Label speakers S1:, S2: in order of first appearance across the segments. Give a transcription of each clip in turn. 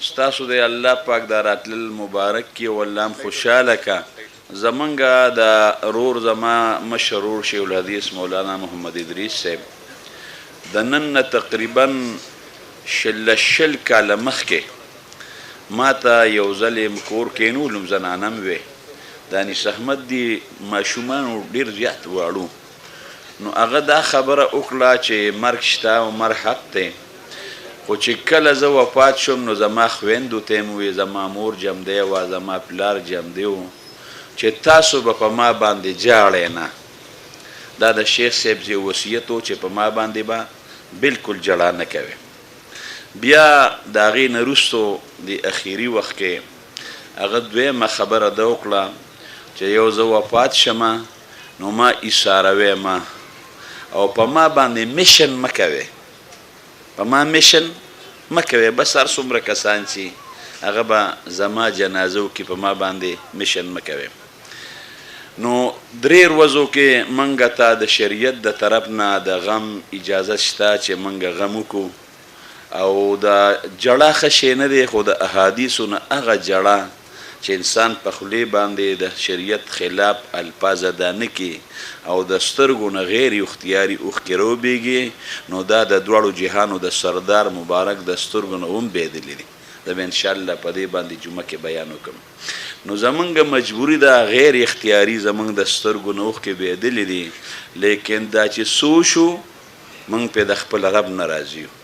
S1: ستاسو د الله پاک د راتلل مبارک کې والله خوشاله کا زمونږ د رور زما مشرور شیخ الحدیث مولانا محمد ادریس صاحب د نن تقریبا شل کاله مخکې ما ته یو ځل کور کې نولم زنانم وې دانش احمد دی ماشومان ډېر زیات واړو نو هغه دا خبره وکړه چې مرګ شته او مرګ حق دی خو چې کله زه وفات شم نو زما خویندو ته مې وویل زما مور جمدی وه زما پلار جمدی و چې تاسو به په ما باندې جاړئ نه دا د شیخ صاحب زی وصیت و چې په ما باندې به بالکل جړا نه کوي بیا د هغې نه وروستو د اخري وخت کې هغه دویمه خبره ده وکړه چې یو زه وفات شمه نو ما ایساروی ما او په ما باندې میشن مه کوئ په ما میشن مه کوئ بس هر څومره کسان چې هغه به زما جنازه وکړي په ما باندې میشن مه کوئ نو درې ورځو کې موږ ته د شریعت د طرف نه د غم اجازه شته چې موږ غم وکړو او د جړه ښه شی نه دی خو د احادیثو نه هغه جړه چې انسان په خولې باندې د شریعت خلاف الفاظ ادا نه کړي او د سترګو نه غیر اختیاري اوښکې راوبیږي نو دا د دواړو جهانو د سردار مبارک د سترګو نه هم بېدلي دي زه به انشاءالله په دې باندې جمعه کې بیان وکړم نو زمونږ مجبوري ده غیر اختیاري زمونږ د سترګو نه اوښکې بېدلي دي لیکن دا چې څو شو موږ پې د خپل رب نه راضي یو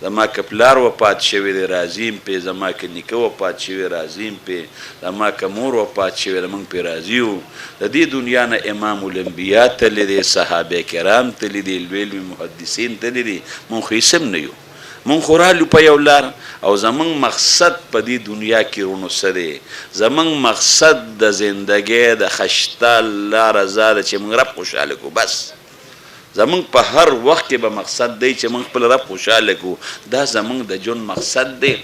S1: زما که پلار وفات شوی دی راضي یم پې زما که نیکه وفات شوی راضي یم پې زما که مور وفات شوی ده موږ پې راضي یو د دې دنیا نه امام الانبیا تللی دی صحابه کرام تللی دی لوی لوی محدثین تللی دی موږ خو هېڅ هم نه یو موږ خو رالو په یو لار او زموږ مقصد په دې دنیا کې رونو څه دی زموږ مقصد د زندګۍ د خشته لاره زه ده چې موږ رب خوشحاله کړو بس زمونږ په هر وخت کې به مقصد دی چې موږ خپل رب خوشحاله کړو دا زمونږ د ژوند مقصد دی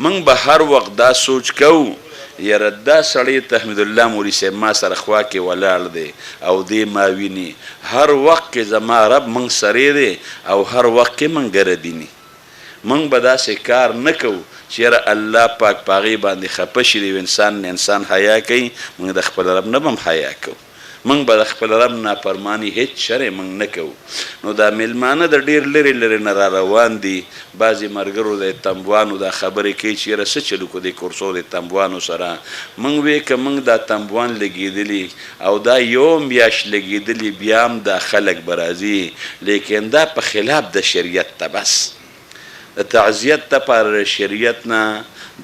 S1: موږ به هر وخت دا سوچ کوو یاره دا سړی تحمید الله مولوي صاحب ما سره خوا کې ولاړ دی او دی ما ویني هر وخت کې زما رب موږ سره دی او هر وخت کې موږ ګردیني موږ به داسې کار نه کوو چې یاره الله پاک په هغې باندې خفه شي دی انسان حیا کوي موږ د خپل رب نه به هم حیا کوو موږ به د خپل رب نافرماني هیڅ شرع موږ نه کوو نو دا میلمانه د ډېر لرې لرې نه را روان دي بعضې ملګرو د تنبوانو دا خبرې کوي چې یاره څه چلو کو د کورسو د تنبوانو سره موږ وی که موږ دا تنبوان لګېدلي او دا یو میاشت لګېدلي بیا هم دا خلک به راځي لیکن دا په خلاف د شریعت ته بس د تعزیت دپاره شریعت نه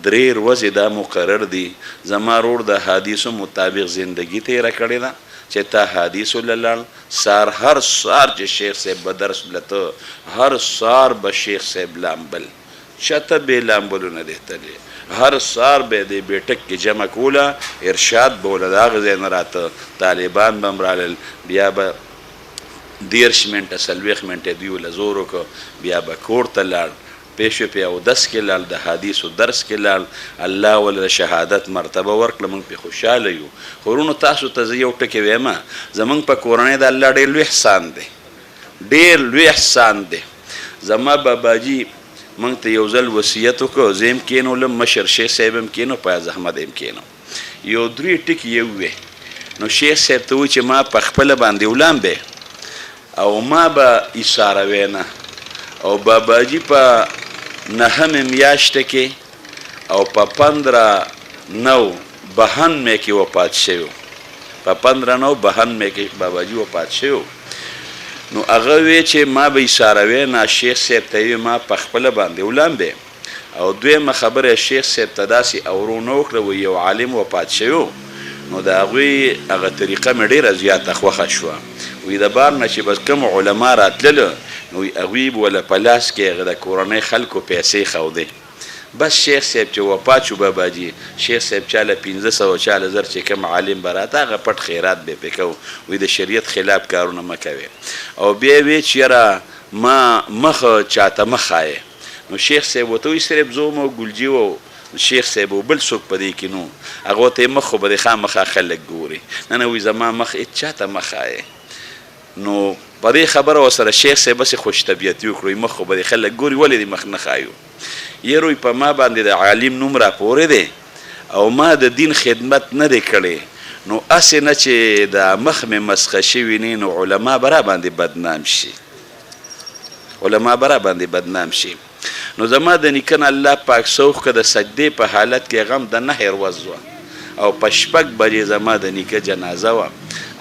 S1: درې ورځې دا مقرر دي زما رور د حدیثو مطابق زندگی تیره کړې ده چې تا حدیثو للل سار هر سار چې شیخ صاحب به درس لته هر سار به شیخ صاحب لامبل چاته بې لامبلو نه دی تللی هر سار به د بیټک کې جمع کوله ارشاد به وله د هغه ځای نه راته طالبان به هم رالل بیا به 30 منټه 40 منټه دوی وله زور وکړه بیا به کور ته لاړ پیشو پی او 10 کې لاړ د حدیثو درس کې لاړ الله ول شهادت مرتبه ورکړه موږ په خوشاله یو خورونو تاسو ته زه یو ټکی وایم زمونږ په کورنۍ د الله ډېر لوی احسان دی ډېر لوی احسان دی زما باباجي موږ ته یو ځل وصیت وکړو زه هم کېنولم مشر شیخ صاحب هم کېنو فیاض احمد هم کېنو یو 3 ټکي یې ووې نو شیخ صاحب ته ووایي چې ما په خپله باندې ولامبې او ما به ایساروی نه او باباجي په 9 میاشته کې او په 15 بهن مې کې وفات شوی په 15 مې کې باباجي وفات شوی نو هغه وی چې ما به ایساروی نه شیخ صاحب ته وی ما په خپله باندې ولامبې او دویمه خبره شیخ صاحب ته داسې اورونه وکړه و یو عالم وفات شوی نو د هغوی هغه طریقه مې ډېره زیاته خوښه شوه وی د بار نه چې بس کوم علما راتللو نو هغوی به وله په لاس کې هغه د کورنۍ خلکو پیسې ښودې بس شیخ صاحب چې وفات شو باباجي شیخ صاحب چاله 500 چاله زر چې کوم عالم به راته هغه پټ خیرات به پې کوو وی د شریعت خلاف کارونه مه کوې او بیا وی چې یاره ما مخه چاته مه ښایې نو شیخ صاحب ورته وایي صرف زه وم او ګلجي و شیخ صاحب او بل څوک په دې کې نو هغه ورته یې مخ خو به د خامخا خلک ګوري نه نه وایي زما مخ هېڅ چاته مه ښایې نو په دې خبره ورسره شیخ صاحب هسې خوش طبیعتي وکړو مخ خو به د خلک ګوري ولې دې مخ نه ښایو یروی په ما باندې د عالم نوم راپورې دی او ما د دین خدمت نه دی کړی نو هسې نه چې د مخ مې مسخه شوي نه نو علما به را باندې بدنام شي علما به را باندې بدنام شي نو زما د نیکه نه الله پاک سوخ که د سجدې په حالت کې غم د نهر ورځ وه او په 6 بجې زما د نیکه جنازه وه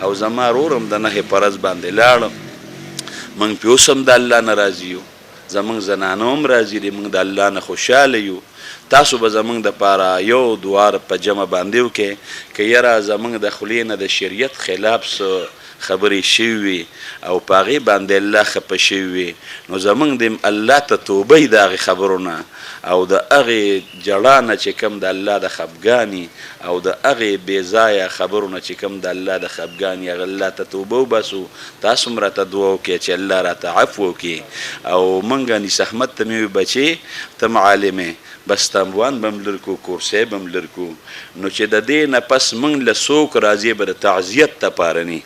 S1: او زما ورور هم د نهې په ورځ باندې لاړم موږ پې اوس هم د الله نه راضي یو زموږ زنانه هم راضي دي موږ د الله نه خوشحاله یو تاسو به زموږ دپاره یو دوار په جمع باندې وکړئ که یاره زموږ د خولې نه د شریعت خلاف څه خبرې شوي وي او په هغې باندې الله خفه شوي وي نو زموږ د الله ته توبه د هغې خبرو نه او د هغې جړا نه چې کوم د الله د خفګاني او د هغې بېځایه خبرو نه چې کوم د الله د خفګاني هغه الله ته توبه وباسو تاسو هم راته دعا وکړئ چې الله راته عفو وکړي او موږ انیس احمد ته مې وي بچې ته معلمې بس تنبوان به م لرکو کورسی به م لرکو نو چې د دې نه پس موږ له څوک راځي به د تعزیت دپاره نی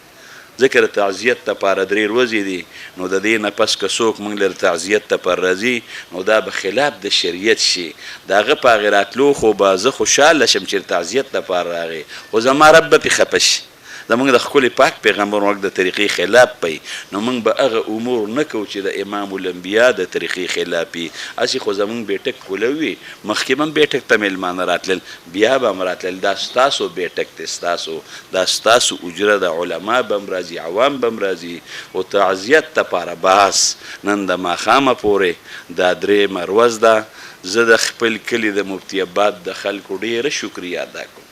S1: ځکه د تعزیت دپاره 3 ورځې دي نو د دې نه پس که څوک موږ له تعزیت دپاره راځي نو دا به خلاف د شریعت شي د هغه په هغې راتلو خو به زه خوشحاله شم چې تعزیت دپاره راغی خو زما رب به پې خفه شي زموږ د ښکلي پاک پیغمبر وک د طریقې خلاف پی نو موږ به هغه امور نه کوو چې د امام الانبیا د طریقې خلاف وي هسې خو زموږ بیټک کولوي مخکې به هم بیټک ته میلمانه راتلل بیا به هم راتلل دا ستاسو بیټک دی ستاسو دا ستاسو اجره د علما به هم راځي عوام به هم راځي او تعزیت دپاره بس نن د ماښامه پورې دا 3 ورځ ده زه د خپل کلي د مفتي آباد د خلکو ډېره شکریه ادا کوم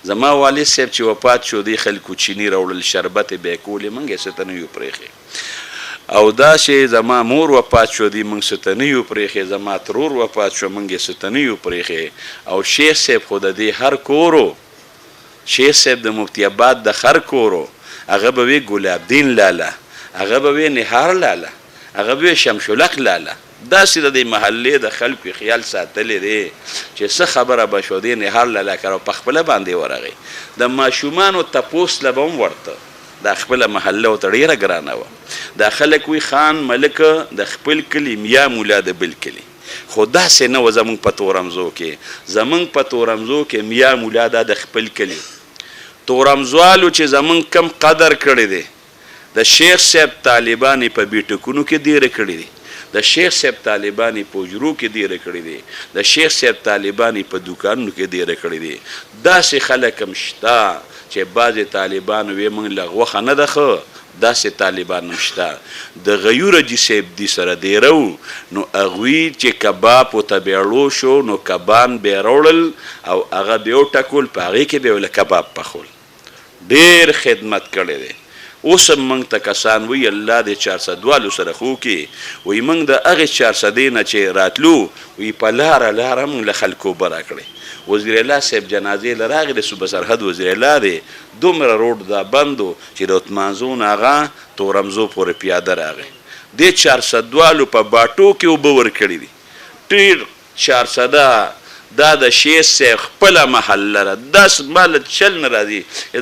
S1: زما والد صاحب چې وفات شو دی خلکو چینی راوړل شربت به یې کولې موږ یې څه ته نه یو پرېښې او دا چې زما مور وفات شو دی موږ څه ته نه یو پرېښې زما ترور وفات شو موږ یې څه ته نه یو پرېښې او شیخ صاحب خو د دې هر کورو شیخ صاحب د مفتي آباد د هر کورو هغه به وي ګلاب دین لاله هغه به وي نهار لاله هغه به وي شمشولق لاله داسې د دې محلې د خلکو خیال ساتلی دی چې څه خبره به شو دی نهار لاله کړه او په خپله باندې ورغی د ماشومانو تپوس له به هم ورته دا خپله محله ورته ډېره ګرانه وه دا خلک وي خان ملک د خپل کلي میا مولا د بل کلي خو داسې نه وه زموږ په تورمزو کې زموږ په تورمزو کې میا مولا دا د خپل کلي تورمزوالو چې زموږ کم قدر کړی دی د شیخ صاحب طالبانې په بیټکونو کې ډېره کړي دي د شیخ صاحب طالبانې په حجرو کې ډېره کړي دي د شیخ صاحب طالبانې په دوکانونو کې ډېره کړي دي داسې خلک هم شته چې بعضې طالبان وی موږ له غوښه نه ده ښه داسې طالبان هم شته د غیور حاجي صاحب دي سره ډېره وو نو هغوی چې کباب ورته بیړو شو نو کبان به یې راوړل او هغه به یې وټکول په هغې کې به یې له کباب پخول ډېر خدمت کړی دی اوس هم موږ ته کسان وی الله د 400 سره خو کې وی موږ د هغې 400 نه چې راتلو وی په لاره موږ له خلکو اوبه راکړی وزیر الله صاحب جنازې له راغی د صوبه سرحد وزیر الله دی دومره روډ دا بند و چې د عثمانزو نه هغه تورمزو پورې پیاده راغی دې 400 په باټو کې اوبه ورکړي دي ډېر 400 دا د شیخ صاحب خپله محله ده 10 مال چل نه راځي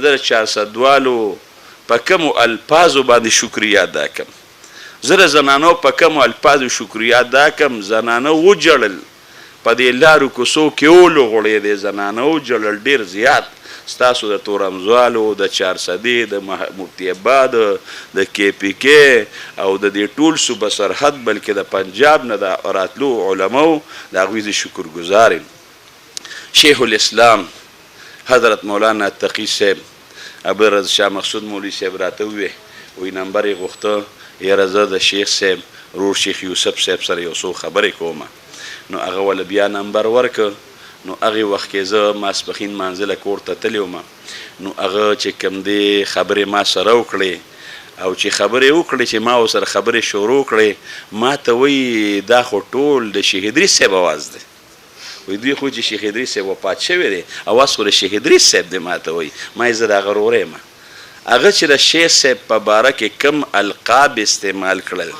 S1: د 400 په کومو الفاظو باندې شکریه ادا کم زه د زنانو په کومو الفاظو شکریه ادا کم زنانه وجړل په دې لارو کوڅو کې ولغړېدې زنانه وجړل ډېر زیات ستاسو د تورمزوالو د 400 د مفتي آباد د KPK او د دې ټول صوبه سرحد بلکې د پنجاب نه د راتلو علماو د هغوی زه شکرګزار یم شیخ الاسلام حضرت مولانا تقي صاحب عبدالرزاق شاه محسود مولوي صاحب راته ووی نمبر یې غوښته یاره زه د شیخ صاحب رور شیخ یوسف صاحب سره یو څو خبرې کومه نو هغه وله بیا نمبر ورکه نو هغې وخت کې زه ماسپښین مانځله کور ته تللی وم نو هغه چې کوم دی خبرې ما سره وکړې او چې خبرې وکړې چې ما ورسره خبرې شروع کړې ما ته وایي دا خو ټول د شیخ ادریس صاحب اواز دی وی دوی خو چې شیخ ادریس صاحب وفات شوی دی اواز خو د شیخ ادریس صاحب دی ما ته وایي ما یې زه د هغه ورور یم هغه چې د شیخ صاحب په باره کې کم القاب استعمال کړل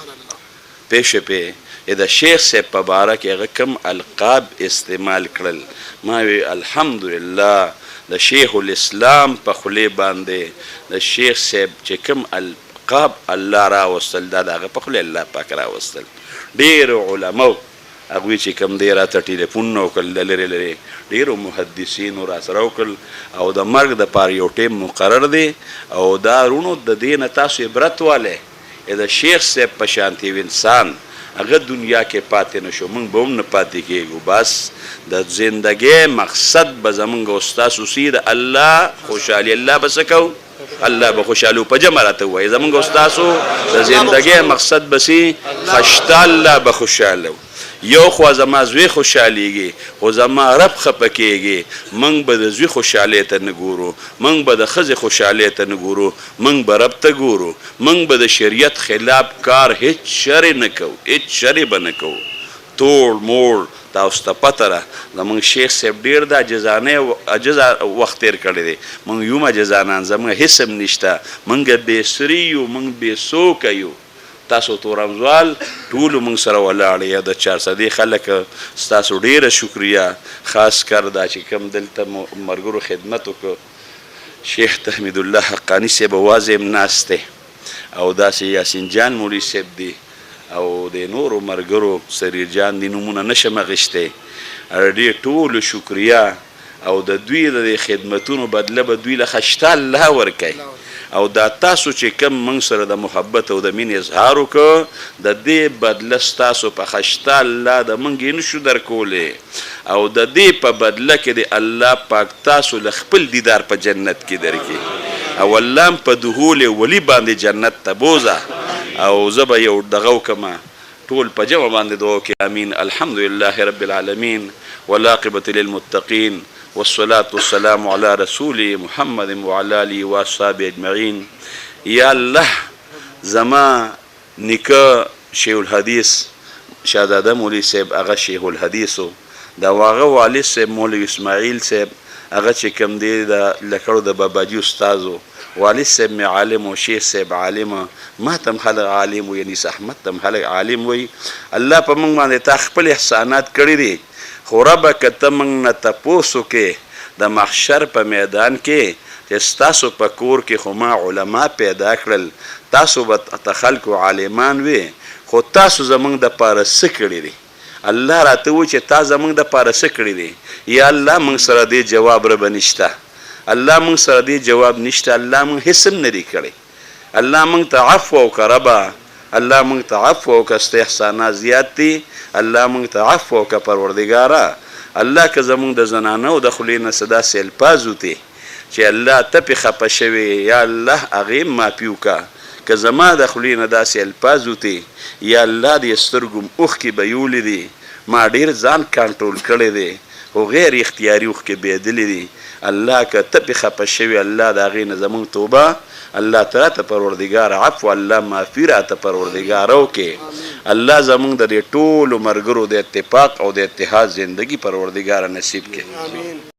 S1: پوه شوې د شیخ صاحب په باره کې هغه کم القاب استعمال کړل ما وی الحمدلله د شیخ الاسلام په خولې باندې د شیخ صاحب چې کم القاب الله راوستل دا د هغه په خولې الله پاک راوستل ډېرو علماو هغوی چې کوم دی راته ټلیفونونه وکړل د لرې لرې ډېرو محدثینو راسره وکړل او د مرګ دپاره یو ټیم مقرر دی او دا رونو د دې نه تاسو عبرت والی د شیخ صاحب په شانتي یو انسان هغه دنیا کې پاتې نه شو موږ به هم نه پاتې کېږو بس د زندګۍ مقصد به زموږ او ستاسو سي د الله خوشحالي الله به څه کوو الله به خوشحالو په جمع راته ووایي زموږ او ستاسو د زندګۍ مقصد به سي خشته الله به خوشحاله یو خوا زما زوی خوشحالیږي خو زما رب خفه کېږي موږ به د زوی خوشحالۍ ته نه ګورو موږ به د ښځې خوشحالۍ ته نه ګورو موږ به رب ته ګورو موږ به د شریعت خلاف کار هیڅ شرې نه کوو هیڅ شرې به نه کوو توړ موړ تاسو ته پته ده زموږ شیخ صاحب ډېر د عجزه وخت تېر کړی دی موږ یو عجزانان زموږ هېڅ هم نشته موږ بېسري یو موږ بېڅوکه یو تاسو تورمزوال ټولو موږ سره ولاړ یا د 400 خلک ستاسو ډېره شکریه خاص کر دا چې کوم دلته مرګرو خدمت وکړو شیخ تحمید الله حقانی صاحب اواز هم ناست دی او داسې یاسین جان مولوي صاحب دی او د نورو مرګرو سریر جان دی نومونه نشم اخیستی ډېر ټولو شکریه او د دوی د خدمتونو بدله به دوی له خشته الله ورکوي او دا تاسو چې کم موږ سره د محبت او د مینې اظهار وکړو د دې بدله ستاسو په خشته الله د موږ یې نشو درکولی او د دې په بدله کې د الله پاک تاسو له خپل دیدار په جنت کې درکړي او الله هم په دهول ولی باندې جنت ته بوزه او زه به یو دغه وکړمه ټول په جمع باندې دعا وکړي امین الحمدلله رب العالمین والعاقبة للمتقین والصلاة والسلام على رسول محمد وعلى آله وأصحابه أجمعين یا الله زما نیکه شیخ الحدیث شهزاده مولوي صاحب هغه شیخ الحدیثو دا هغه والد صاحب مولوي اسماعیل صاحب هغه چې کوم دی د لکړو د باباجي استازو والد صاحب مې عالم و شیخ صاحب عالمه ما ته هم خلک عالم و یعنی احمد ته هم خلک عالم وي الله په موږ باندې تا خپل احسانات کړي دي خو ربه که ته موږ نه تپوس وکې د محشر په میدان کې چې ستاسو په کور کې خو ما علما پیدا کړل تاسو به ته خلکو عالمان وي خو تاسو زموږ دپاره څه کړي دي الله راته وایي چې تا زموږ دپاره څه کړي دي یا الله موږ سره دې جواب ربه نشته الله موږ سره دې جواب نشته الله موږ هېڅ هم نه دي کړی الله موږ ته عفو وکړه ربه الله موږ ته عفو وکړه ستا احسانات زیات دي الله موږ ته عفو وکړه پروردګاره الله که زموږ د زنانو د خولې نه څه داسې الفاظ وتې چې الله ته پې خفه شوې یا الله هغې هم معافي وکړه که زما د خولې نه داسې الفاظ وتې یا الله دې سترګو م اوښکې به یولې دي ما ډېر ځان کنټرول کړی دی خو غیر اختیاري اوښکې بهېدلې دي الله که ته پې خفه شوې الله د هغې نه زموږ توبه الله ته راته پروردګار عفو الله معافي راته پروردګاره وکړې الله زموږ د دې ټولو ملګرو د اتفاق او د اتحاد زندګي پروردګاره نصیب کړي